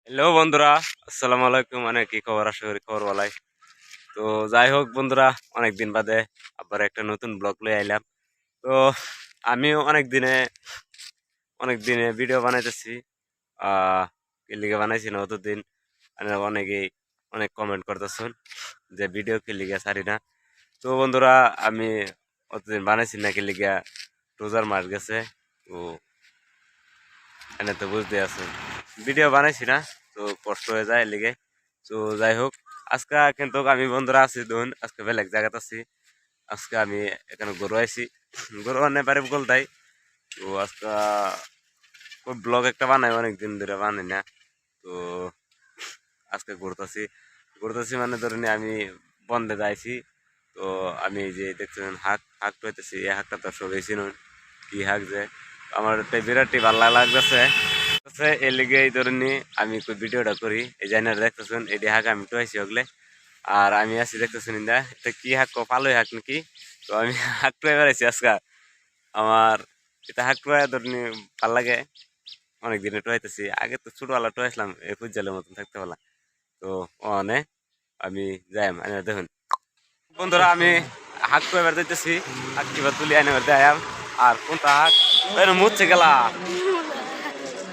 Hello বন্ধুরা, আসসালামু আলাইকুম। কি খবর? আশা করি খবর ভালাই। তো যাই হোক বন্ধুরা, অনেকদিন বাদে আবার একটা নতুন ব্লগ লয়ে আইলাম। তো আমিও অনেক দিনে ভিডিও বানাইতেছি। কি লিগে বানাইছি না অতদিন, অনেকেই অনেক কমেন্ট করতেছেন যে ভিডিও কি লিগে ছাড়ি না। তো বন্ধুরা, আমি অতদিন বানাইছি না কি লিগা, রোজার মাস গেছে। তো এনে তো বুঝতে আছেন, ভিডিও বানাইছি না, তো কষ্ট হয়ে যায় লিগে। তো যাই হোক, আজকে কিন্তু আমি বন্ধুরা আছি ধরুন, আজকে বেলেগ জায়গাতে আছি। আজকে আমি এখানে গরু আইছি, গরু আনে পারে বল তাই। তো আজকে ওই ব্লগ একটা বানাই, অনেকদিন ধরে বানাই না। তো আজকে ঘুরতেছি মানে ধরুন আমি বন্ধে যাইছি। তো আমি এই যে দেখছেন হাঁক হাঁক পাইতেছি, এই হাঁকটা তো সবাই চিনুন কি হাঁক যে। আমার একটা বিরাটই ভালো লাগতেছে। এর লিগে এই ধরুন আমি ভিডিওটা করি, এই জানার দেখতেছেন এটি হাঁক আমি টুয়াইছি ওগলে। আর আমি আছি দেখতেছেন ইন্দা এটা কি হাঁক, পালোই হাঁক নাকি। তো আমি হাঁক টুয়াই বেড়াইছি আজকে। আমার এটা হাঁক টুয়াই ধরুন ভাল লাগে, অনেক দিনে টুয়াইতেছি। আগে তো ছোটবেলা টুয়াইছিলাম এই ফুটজালের মতন থাকতে পারলাম। তো অনে আমি যাই দেখুন বন্ধুরা, আমি হাঁক টুয়াইবার যাইতেছি, হাঁক কিবা তুলি আইনাবার দেয়। আর কোনটা হাঁক মুচ্ছে গেলা।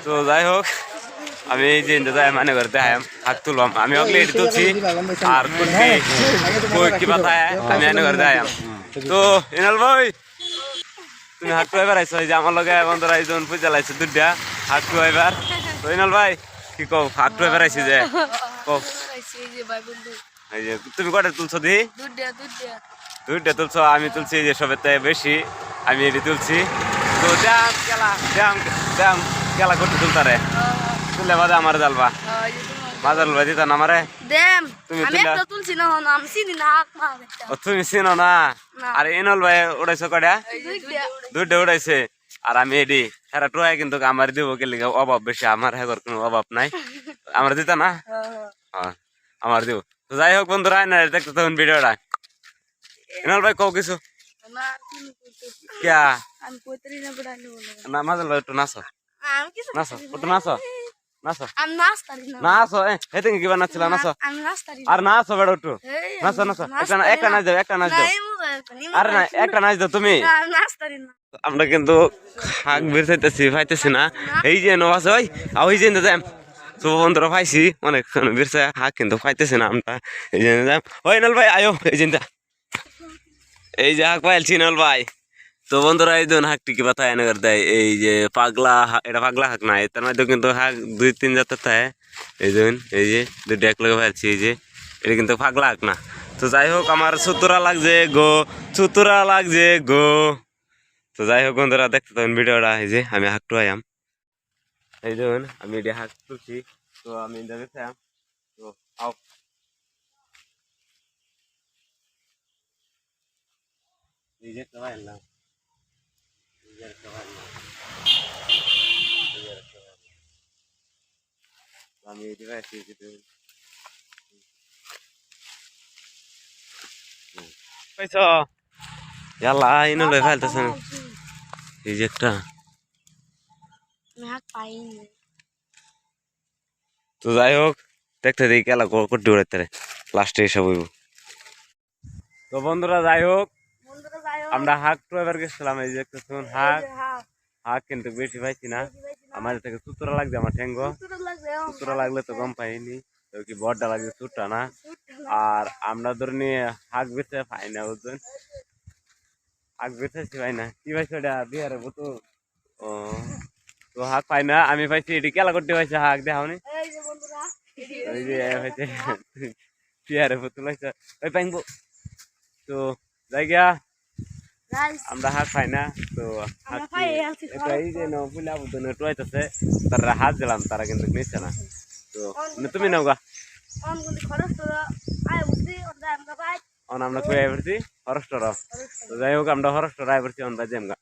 তো যাই হোক, আমি এই যে যাই মানে করে দেখাম হাত তুললাম, আমি অগলে এটি তুলছি। আর কি কথা আমি এনে করে দেখাম। তো ইনাল ভাই, তুমি হাত টুয়াইবার আইছো, এই যে আমার লগে বন্ধুরা এই জন পূজা লাইছে দুটা হাত টুয়াইবার। তো ইনাল ভাই কি কও, হাত টুয়াইবার আইছি যে কও। এই যে তুমি কটা তুলছো দি? দুইটা তুলছো, আমি তুলছি এই যে সবের থেকে বেশি, আমি এটি তুলছি। তো দাম দাম খেলা করতে তুলতারে, তুলে বাদে আমার জালবা বাজার লুবা দিতা না আমারে। তুমি তুমি চিনো না। আর এনল ভাই উড়াইছো কটা? দুইটা উড়াইছে। আর আমি এডি সারা টুয়াই কিন্তু আমার দিব কে লিগা, অভাব বেশি আমার, হেগর কোনো অভাব নাই। আমার দিতা না? হ্যাঁ আমার দিব। তো যাই হোক বন্ধুরা, দেখতে তখন ভিডিওটা। এনল ভাই কও কিছু। क्या ना मजा लो तो नाचो नाचो तो नाचो नाचो नाचो हेते की बना चला नाचो আর নাচো বেড়া একটু নাচো নাচো একটা নাচ দাও একটা নাচ দাও আরে না একটা নাচ দাও তুমি। আমরা কিন্তু হাঁক বেরছাইতেছি পাইতেছি না, এই যে নবাস ওই ওই যে যাই। তো বন্ধুরা পাইছি অনেক বেরছাই হাঁক কিন্তু পাইতেছি না আমরা, এই যে যাই। ওই নল ভাই আয়ো, এই যে হাঁক পাইছি নল ভাই। তো বন্ধুরা এই ধরুন হাঁকটি কি কথা এনে দেয়, এই যে পাগলা এটা পাগলা হাঁক নাই, তার মধ্যে কিন্তু হাঁক দুই তিন জাতের থাকে। এই ধরুন এই যে দুটো এক লগে ফেলছি, এই যে এটা কিন্তু পাগলা হাঁক না। তো যাই হোক, আমার চতুরা লাগছে গো, চতুরা লাগছে গো। তো যাই হোক বন্ধুরা, দেখতে তখন ভিডিওটা, এই যে আমি হাঁকটু আয়াম, এই ধরুন আমি এটা হাঁক তুলছি। তো আমি দেখেছিলাম, তো আও এই যে সবাই এলাম, আমি এটি পাইছি পাইছ ইয়াল্লা ইনো লই ফেলতেছ এই যে একটা। তো যাই হোক, দেখতে দেখি খেলা করতে উড়াইতে লাস্টে এসব হইব। তো বন্ধুরা যাই হোক, আমরা হাঁক তো এবার গেছিলাম, এই যে একটা শুন হাঁক হাঁক কিন্তু বেশি পাইছি না। আমাদের থেকে সুতরা লাগছে, আমার ঠেঙ্গ সুতরা লাগলে তো কম পাইনি, তো কি বড়টা লাগছে সুটটা না। আর আমরা ধরে নিয়ে হাঁক বেঁচে পাই না, বুঝছেন, হাঁক বেঁচেছি পাই না। কি পাইছি ওটা বিহারের বোতল। ও তো হাঁক পাই না, আমি পাইছি এটি খেলা করতে পাইছি হাঁক দেখাওনি, ওই যে হয়েছে বিহারের বোতল হয়েছে ওই পাইনবো। তো যাই গিয়া আমরা হাঁক পাই না। তো এই যে ফুলা বুতনে টুয়াইতেছে, তারা হাত দিলাম, তারা কিন্তু নিচ্ছে না। তো তুমি নাও গা, আমরা কই আইছি হরস্টর। তো যাই হোক, আমরা হরস্টর আই পড়ছি, আমরা জেমগা।